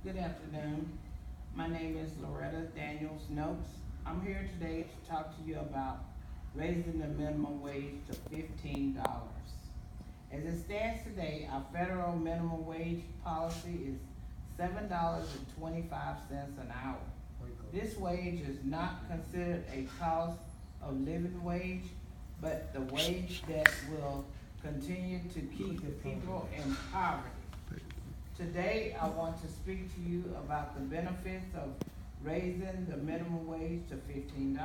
Good afternoon. My name is Loretta Daniels Noakes. I'm here today to talk to you about raising the minimum wage to $15. As it stands today, our federal minimum wage policy is $7.25 an hour. This wage is not considered a cost of living wage, but the wage that will continue to keep the people in poverty. Today, I want to speak to you about the benefits of raising the minimum wage to $15.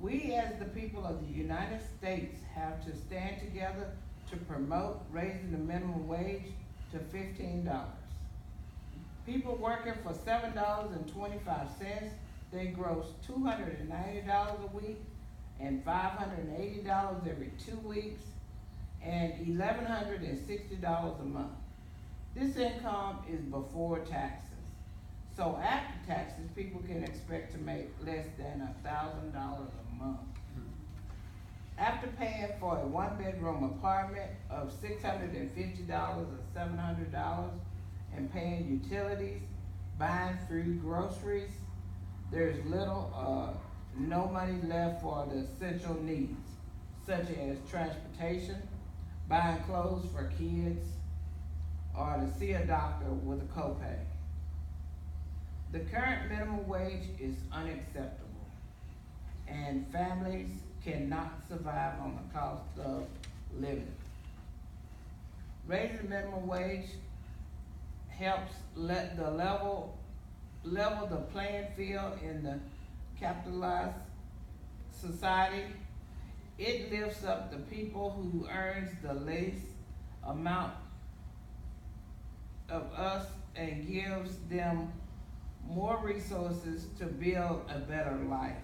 We, as the people of the United States, have to stand together to promote raising the minimum wage to $15. People working for $7.25, they gross $290 a week and $580 every 2 weeks and $1,160 a month. This income is before taxes. So after taxes, people can expect to make less than $1,000 a month. After paying for a one-bedroom apartment of $650 or $700 and paying utilities, buying food, groceries, there's little or no money left for the essential needs, such as transportation, buying clothes for kids, or to see a doctor with a copay. The current minimum wage is unacceptable, and families cannot survive on the cost of living. Raising the minimum wage helps let the level the playing field in the capitalized society. It lifts up the people who earns the least amount of us and gives them more resources to build a better life.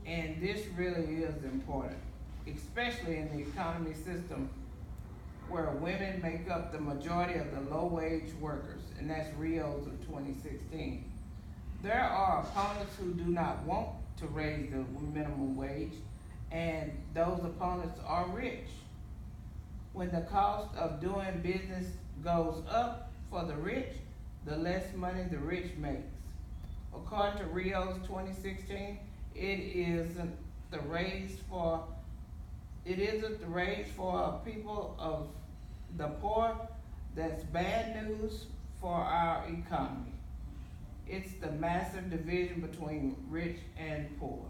And this really is important, especially in the economy system where women make up the majority of the low-wage workers, and that's Rios of 2016. There are opponents who do not want to raise the minimum wage, and those opponents are rich. When the cost of doing business goes up for the rich, the less money the rich makes. According to Rios 2016, it isn't the raise for people of the poor that's bad news for our economy. It's the massive division between rich and poor.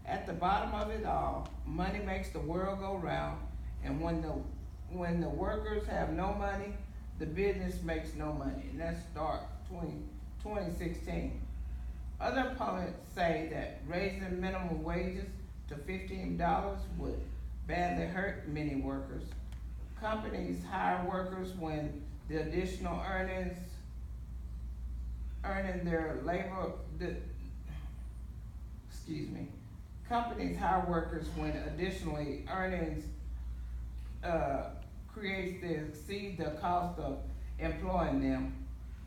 At the bottom of it all, money makes the world go round, and when the workers have no money, the business makes no money, and that's start 2016. Other opponents say that raising minimum wages to $15 would badly hurt many workers. Companies hire workers when the additional earning their labor, companies hire workers when additionally earnings creates to exceed the cost of employing them.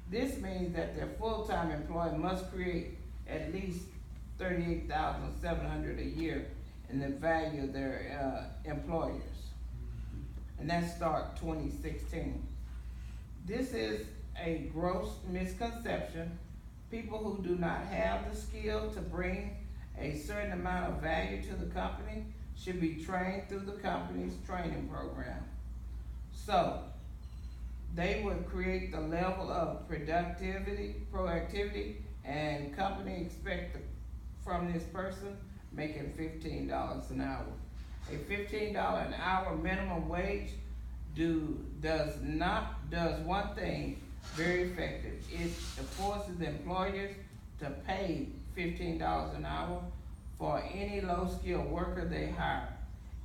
This means that their full-time employee must create at least $38,700 a year in the value of their employers. And that's start 2016. This is a gross misconception. People who do not have the skill to bring a certain amount of value to the company should be trained through the company's training program. So they would create the level of proactivity, and company expect from this person making $15 an hour. A $15 an hour minimum wage does one thing very effective. It forces employers to pay $15 an hour for any low-skilled worker they hire,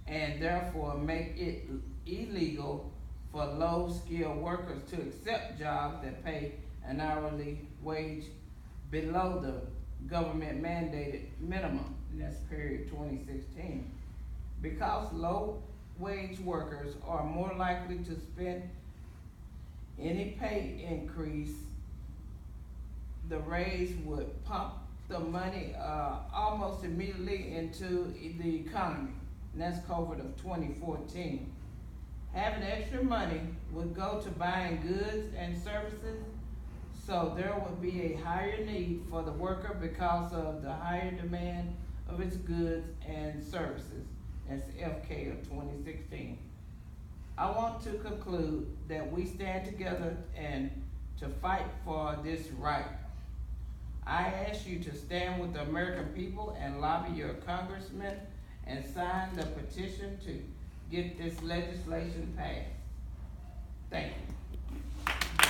and therefore make it illegal for low-skilled workers to accept jobs that pay an hourly wage below the government-mandated minimum. And that's period 2016. Because low-wage workers are more likely to spend any pay increase, the raise would pump the money almost immediately into the economy. And that's COVID of 2014. Having extra money would go to buying goods and services, so there would be a higher need for the worker because of the higher demand of its goods and services. That's FK of 2016. I want to conclude that we stand together and to fight for this right. I ask you to stand with the American people and lobby your congressmen and sign the petition to get this legislation passed. Thank you.